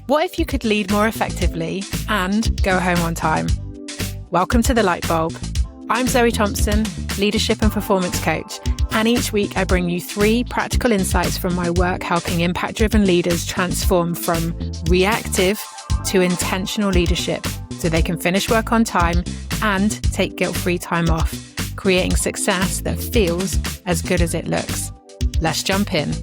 What if you could lead more effectively and go home on time? Welcome to the Lightbulb. I'm Zoe Thompson, leadership and performance coach, and each week I bring you 3 practical insights from my work helping impact-driven leaders transform from reactive to intentional leadership so they can finish work on time and take guilt-free time off, creating success that feels as good as it looks. Let's jump in.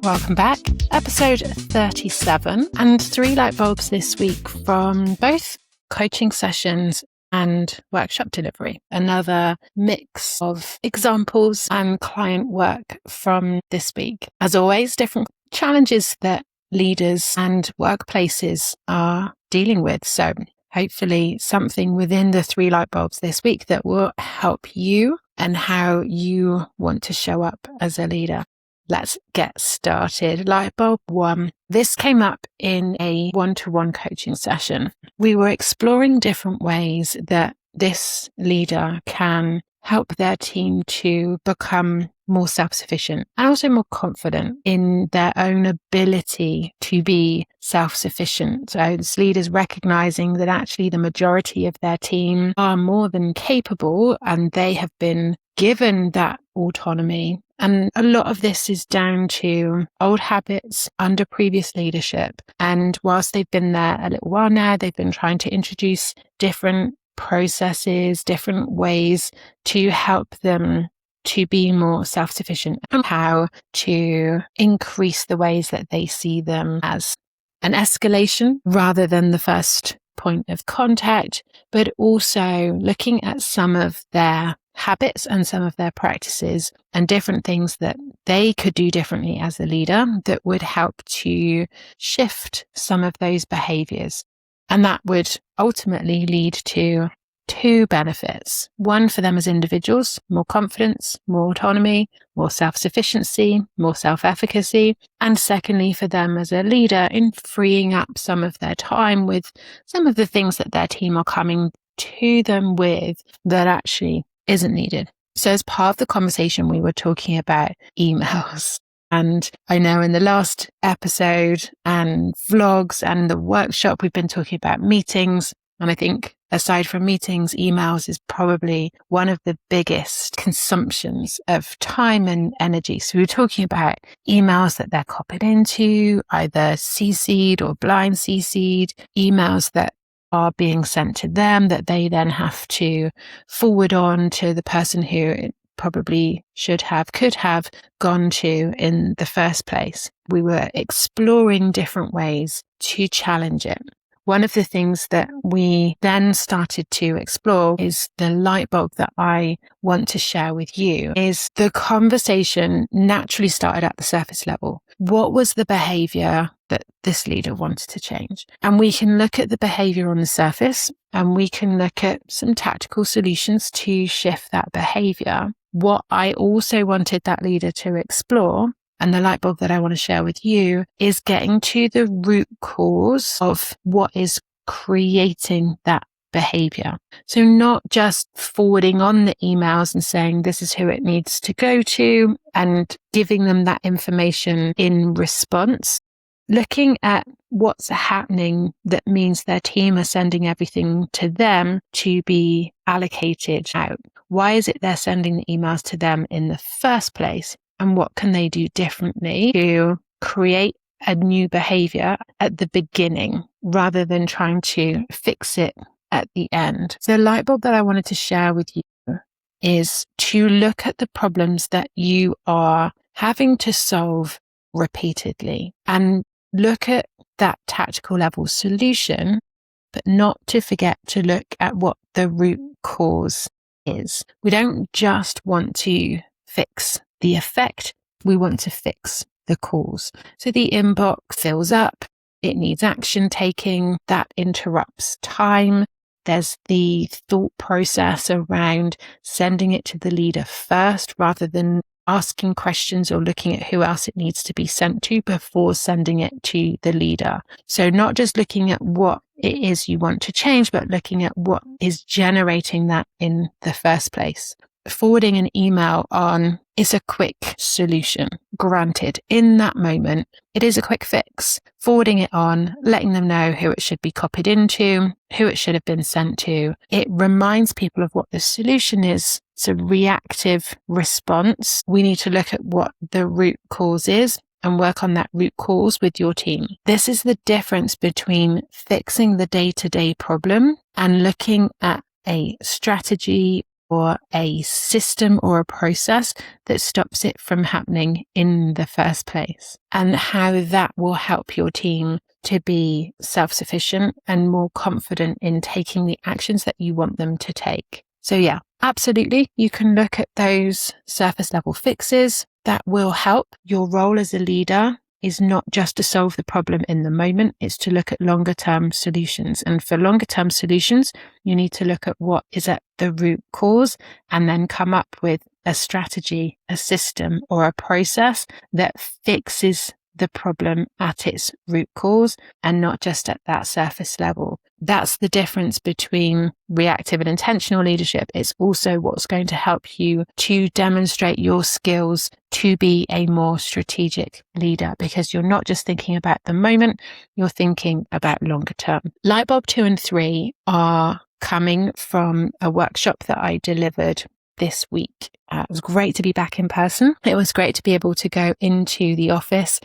Welcome back. Episode 37 and 3 light bulbs this week from both coaching sessions and workshop delivery. Another mix of examples and client work from this week. As always, different challenges that leaders and workplaces are dealing with. So hopefully something within the 3 light bulbs this week that will help you and how you want to show up as a leader. Let's get started. Light bulb 1. This came up in a one-to-one coaching session. We were exploring different ways that this leader can help their team to become more self-sufficient and also more confident in their own ability to be self-sufficient. So this leader's recognizing that actually the majority of their team are more than capable and they have been given that autonomy. And a lot of this is down to old habits under previous leadership. And whilst they've been there a little while now, they've been trying to introduce different processes, different ways to help them to be more self-sufficient and how to increase the ways that they see them as an escalation rather than the first point of contact, but also looking at some of their habits and some of their practices and different things that they could do differently as a leader that would help to shift some of those behaviors. And that would ultimately lead to 2 benefits. One for them as individuals, more confidence, more autonomy, more self-sufficiency, more self-efficacy. And secondly, for them as a leader in freeing up some of their time with some of the things that their team are coming to them with that actually isn't needed. So as part of the conversation, we were talking about emails. And I know in the last episode and vlogs and the workshop, we've been talking about meetings. And I think aside from meetings, emails is probably one of the biggest consumptions of time and energy. So we were talking about emails that they're copied into, either CC'd or blind CC'd, emails that are being sent to them that they then have to forward on to the person who it probably could have gone to in the first place. We were exploring different ways to challenge it. One of the things that we then started to explore is the light bulb that I want to share with you is the conversation naturally started at the surface level. What was the behavior that this leader wanted to change? And we can look at the behavior on the surface and we can look at some tactical solutions to shift that behavior. What I also wanted that leader to explore, and the light bulb that I want to share with you, is getting to the root cause of what is creating that behavior. So not just forwarding on the emails and saying this is who it needs to go to and giving them that information in response. Looking at what's happening that means their team are sending everything to them to be allocated out. Why is it they're sending the emails to them in the first place? And what can they do differently to create a new behavior at the beginning rather than trying to fix it at the end? So the light bulb that I wanted to share with you is to look at the problems that you are having to solve repeatedly and look at that tactical level solution, but not to forget to look at what the root cause is. We don't just want to fix the effect, we want to fix the cause. So the inbox fills up, it needs action taking, that interrupts time. There's the thought process around sending it to the leader first rather than asking questions or looking at who else it needs to be sent to before sending it to the leader. So not just looking at what it is you want to change, but looking at what is generating that in the first place. Forwarding an email on is a quick solution. Granted, in that moment, it is a quick fix. Forwarding it on, letting them know who it should be copied into, who it should have been sent to. It reminds people of what the solution is. It's a reactive response. We need to look at what the root cause is and work on that root cause with your team. This is the difference between fixing the day-to-day problem and looking at a strategy or a system or a process that stops it from happening in the first place, and how that will help your team to be self-sufficient and more confident in taking the actions that you want them to take. So yeah, absolutely, you can look at those surface level fixes that will help. Your role as a leader is not just to solve the problem in the moment, it's to look at longer term solutions. And for longer term solutions, you need to look at what is at the root cause and then come up with a strategy, a system, or a process that fixes the problem at its root cause and not just at that surface level. That's the difference between reactive and intentional leadership. It's also what's going to help you to demonstrate your skills to be a more strategic leader, because you're not just thinking about the moment, you're thinking about longer term. Lightbulb 2 and 3 are coming from a workshop that I delivered this week. It was great to be back in person. It was great to be able to go into the office.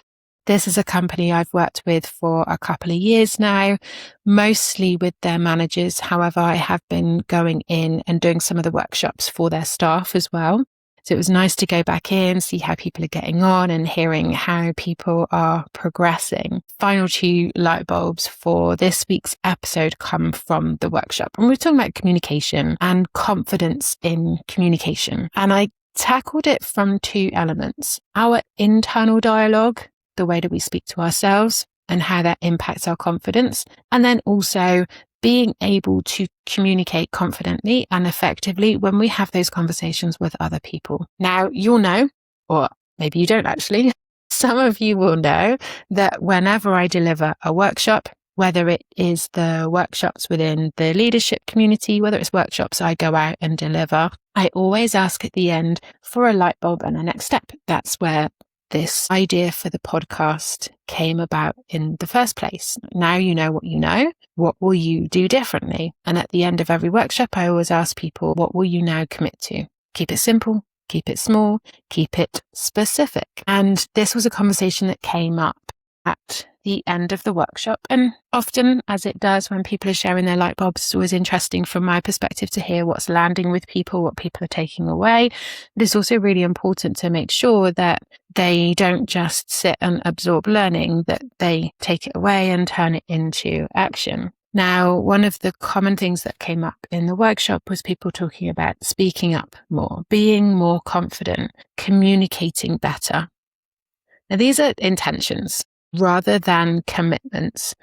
This is a company I've worked with for a couple of years now, mostly with their managers. However, I have been going in and doing some of the workshops for their staff as well. So it was nice to go back in, see how people are getting on and hearing how people are progressing. Final 2 light bulbs for this week's episode come from the workshop. And we're talking about communication and confidence in communication. And I tackled it from 2 elements: our internal dialogue, the way that we speak to ourselves and how that impacts our confidence, and then also being able to communicate confidently and effectively when we have those conversations with other people. Now, you'll know, or maybe you don't actually, some of you will know that whenever I deliver a workshop, whether it is the workshops within the leadership community, whether it's workshops I go out and deliver, I always ask at the end for a light bulb and a next step. That's where this idea for the podcast came about in the first place. Now you know what you know. What will you do differently? And at the end of every workshop, I always ask people, what will you now commit to? Keep it simple, keep it small, keep it specific. And this was a conversation that came up at the end of the workshop. And often, as it does when people are sharing their light bulbs, it's always interesting from my perspective to hear what's landing with people, what people are taking away. But it's also really important to make sure that they don't just sit and absorb learning, that they take it away and turn it into action. Now, one of the common things that came up in the workshop was people talking about speaking up more, being more confident, communicating better. Now, these are intentions rather than commitments.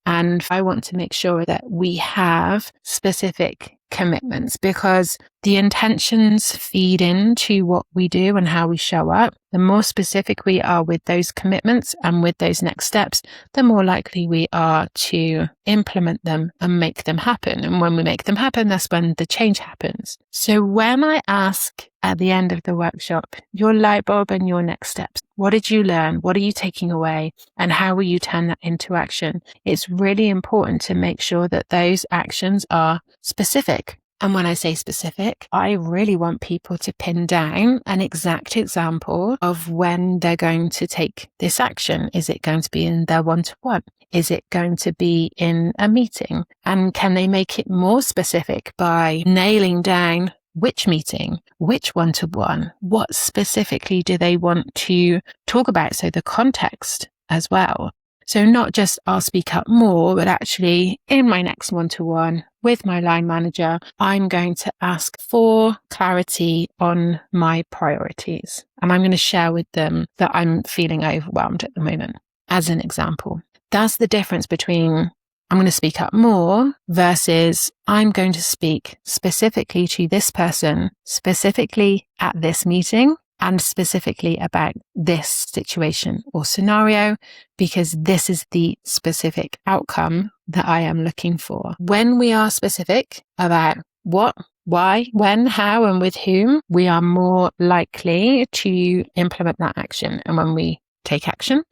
And I want to make sure that we have specific commitments, because the intentions feed into what we do and how we show up. The more specific we are with those commitments and with those next steps, the more likely we are to implement them and make them happen. And when we make them happen, that's when the change happens. So when I ask at the end of the workshop, your light bulb and your next steps, what did you learn? What are you taking away? And how will you turn that into action? It's really important to make sure that those actions are specific. And when I say specific, I really want people to pin down an exact example of when they're going to take this action. Is it going to be in their one-to-one? Is it going to be in a meeting? And can they make it more specific by nailing down which meeting, which one-to-one? What specifically do they want to talk about? So the context as well. So not just I'll speak up more, but actually in my next one-to-one with my line manager, I'm going to ask for clarity on my priorities. And I'm going to share with them that I'm feeling overwhelmed at the moment, as an example. That's the difference between I'm going to speak up more versus I'm going to speak specifically to this person, specifically at this meeting, and specifically about this situation or scenario, because this is the specific outcome that I am looking for. When we are specific about what why, when, how, and with whom, we are more likely to implement that action. And when we take action,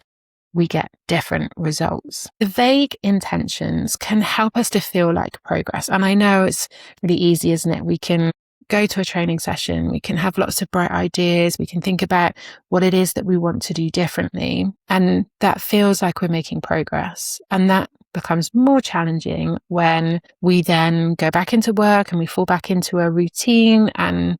we get different results. The vague intentions can help us to feel like progress. And I know it's really easy, isn't it? We can go to a training session, we can have lots of bright ideas, we can think about what it is that we want to do differently. And that feels like we're making progress. And that becomes more challenging when we then go back into work and we fall back into a routine. And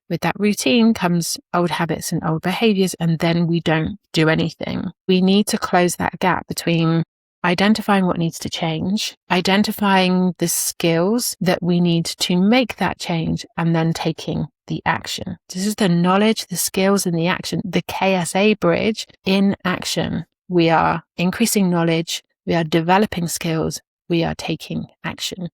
with that routine comes old habits and old behaviours, and then we don't do anything. We need to close that gap between identifying what needs to change, identifying the skills that we need to make that change, and then taking the action. This is the knowledge, the skills, and the action, the KSA bridge in action. We are increasing knowledge, we are developing skills, we are taking action.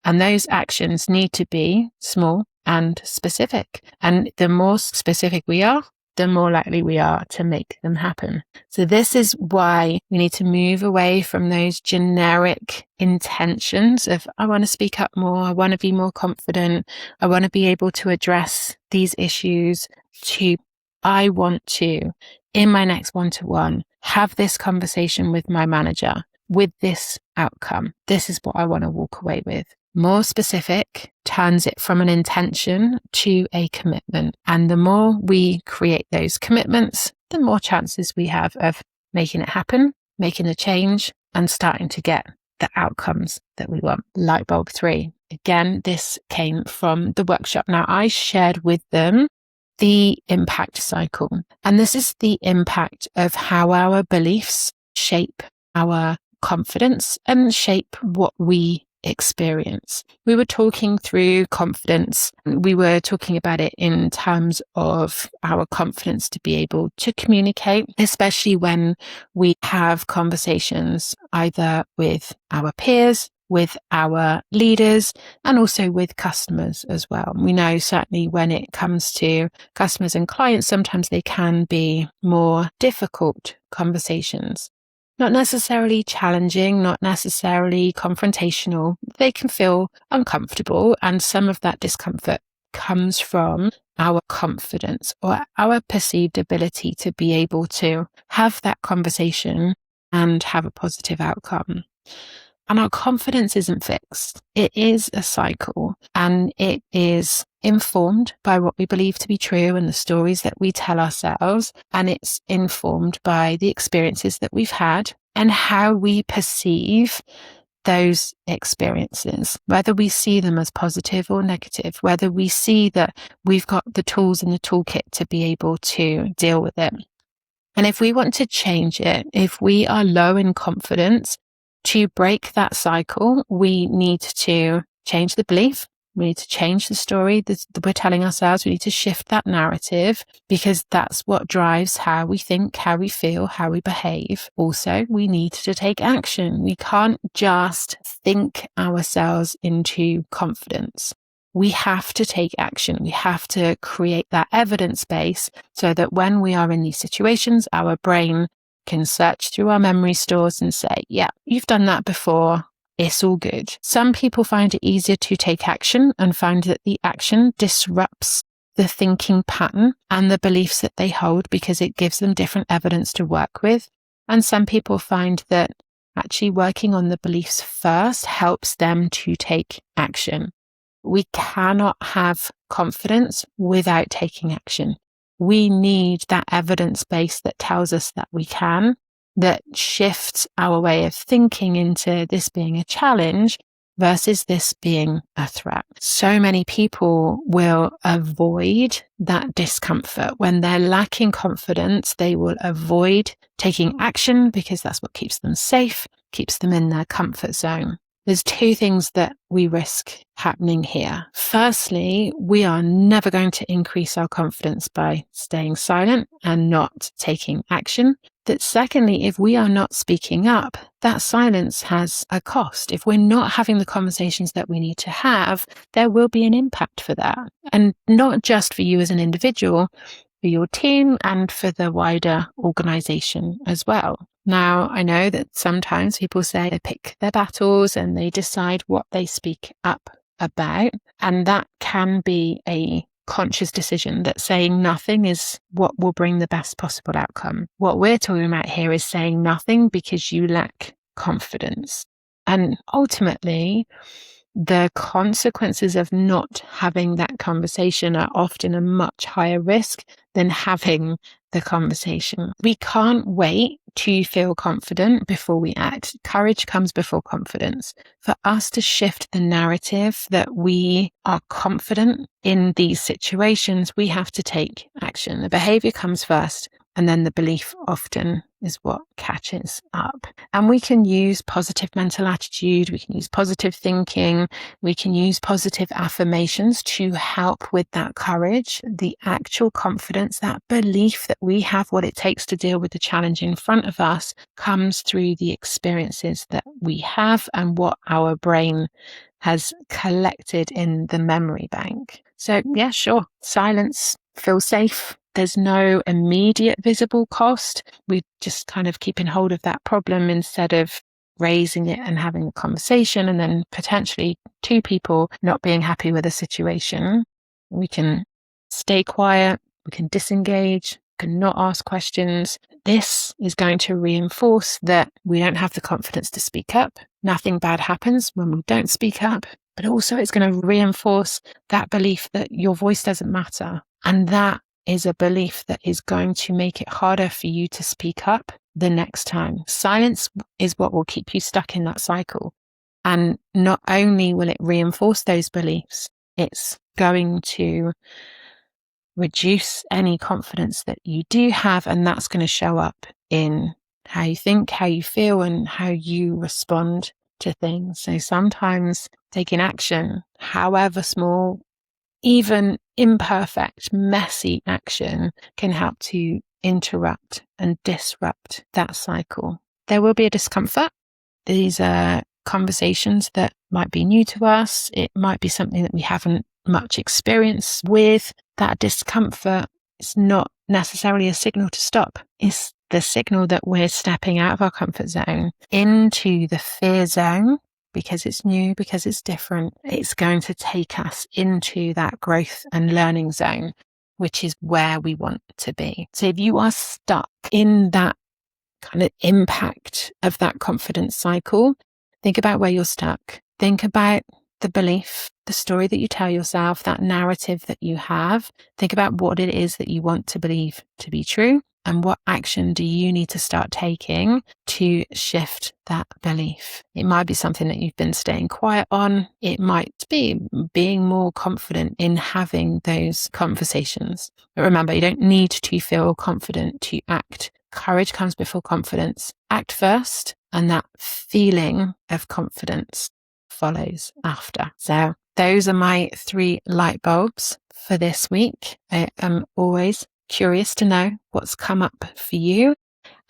And those actions need to be small and specific. And the more specific we are, the more likely we are to make them happen. So this is why we need to move away from those generic intentions of, I want to speak up more, I want to be more confident, I want to be able to address these issues, to, I want to, in my next one-to-one, have this conversation with my manager with this outcome. This is what I want to walk away with. More specific turns it from an intention to a commitment. And the more we create those commitments, the more chances we have of making it happen, making a change, and starting to get the outcomes that we want. Lightbulb 3. Again, this came from the workshop. Now, I shared with them the impact cycle. And this is the impact of how our beliefs shape our confidence and shape what we experience. We were talking through confidence. We were talking about it in terms of our confidence to be able to communicate, especially when we have conversations either with our peers, with our leaders, and also with customers as well. We know certainly when it comes to customers and clients, sometimes they can be more difficult conversations. Not necessarily challenging, not necessarily confrontational. They can feel uncomfortable, and some of that discomfort comes from our confidence or our perceived ability to be able to have that conversation and have a positive outcome. And our confidence isn't fixed. It is a cycle, and it is informed by what we believe to be true and the stories that we tell ourselves. And it's informed by the experiences that we've had and how we perceive those experiences, whether we see them as positive or negative, whether we see that we've got the tools in the toolkit to be able to deal with it. And if we want to change it, if we are low in confidence, to break that cycle, we need to change the belief. We need to change the story that we're telling ourselves. We need to shift that narrative, because that's what drives how we think, how we feel, how we behave. Also, we need to take action. We can't just think ourselves into confidence. We have to take action. We have to create that evidence base so that when we are in these situations, our brain can search through our memory stores and say, yeah, you've done that before. It's all good. Some people find it easier to take action and find that the action disrupts the thinking pattern and the beliefs that they hold, because it gives them different evidence to work with. And some people find that actually working on the beliefs first helps them to take action. We cannot have confidence without taking action. We need that evidence base that tells us that we can, that shifts our way of thinking into this being a challenge versus this being a threat. So many people will avoid that discomfort. When they're lacking confidence, they will avoid taking action because that's what keeps them safe, keeps them in their comfort zone. There's two things that we risk happening here. Firstly, we are never going to increase our confidence by staying silent and not taking action. That secondly, if we are not speaking up, that silence has a cost. If we're not having the conversations that we need to have, there will be an impact for that. And not just for you as an individual, for your team and for the wider organization as well. Now, I know that sometimes people say they pick their battles and they decide what they speak up about. And that can be a conscious decision that saying nothing is what will bring the best possible outcome. What we're talking about here is saying nothing because you lack confidence. And ultimately, the consequences of not having that conversation are often a much higher risk than having the conversation. We can't wait to feel confident before we act. Courage comes before confidence. For us to shift the narrative that we are confident in these situations, we have to take action. The behaviour comes first, and then the belief often is what catches up. And we can use positive mental attitude, we can use positive thinking, we can use positive affirmations to help with that courage, the actual confidence, that belief that we have what it takes to deal with the challenge in front of us comes through the experiences that we have and what our brain has collected in the memory bank. So yeah, sure, silence, feel safe. There's no immediate visible cost. We're just kind of keeping hold of that problem instead of raising it and having a conversation, and then potentially two people not being happy with a situation. We can stay quiet, we can disengage, we can not ask questions. This is going to reinforce that we don't have the confidence to speak up. Nothing bad happens when we don't speak up, but also it's going to reinforce that belief that your voice doesn't matter. And that is a belief that is going to make it harder for you to speak up the next time. Silence is what will keep you stuck in that cycle. And not only will it reinforce those beliefs, it's going to reduce any confidence that you do have, and that's going to show up in how you think, how you feel, and how you respond to things. So sometimes taking action, however small, even imperfect, messy action, can help to interrupt and disrupt that cycle. There will be a discomfort. These are conversations that might be new to us. It might be something that we haven't much experience with. That discomfort is not necessarily a signal to stop. It's the signal that we're stepping out of our comfort zone into the fear zone. Because it's new, because it's different, it's going to take us into that growth and learning zone, which is where we want to be. So if you are stuck in that kind of impact of that confidence cycle, think about where you're stuck. Think about the belief, the story that you tell yourself, that narrative that you have. Think about what it is that you want to believe to be true. And what action do you need to start taking to shift that belief? It might be something that you've been staying quiet on. It might be being more confident in having those conversations. But remember, you don't need to feel confident to act. Courage comes before confidence. Act first, and that feeling of confidence follows after. So those are my 3 light bulbs for this week. I am always curious to know what's come up for you.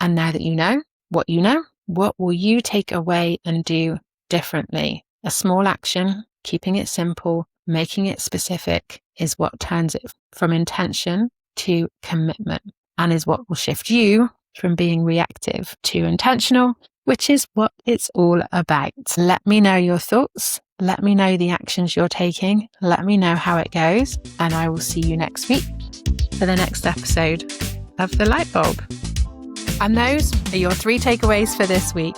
And now that you know, what will you take away and do differently? A small action, keeping it simple, making it specific, is what turns it from intention to commitment, and is what will shift you from being reactive to intentional, which is what it's all about. Let me know your thoughts. Let me know the actions you're taking. Let me know how it goes. And I will see you next week for the next episode of The Lightbulb. And those are your 3 takeaways for this week.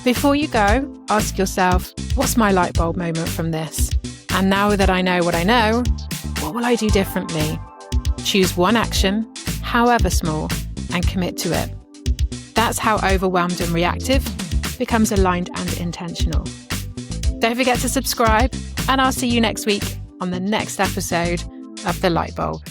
Before you go, ask yourself, what's my lightbulb moment from this? And now that I know what I know, what will I do differently? Choose one action, however small, and commit to it. That's how overwhelmed and reactive becomes aligned and intentional. Don't forget to subscribe, and I'll see you next week on the next episode of The Lightbulb.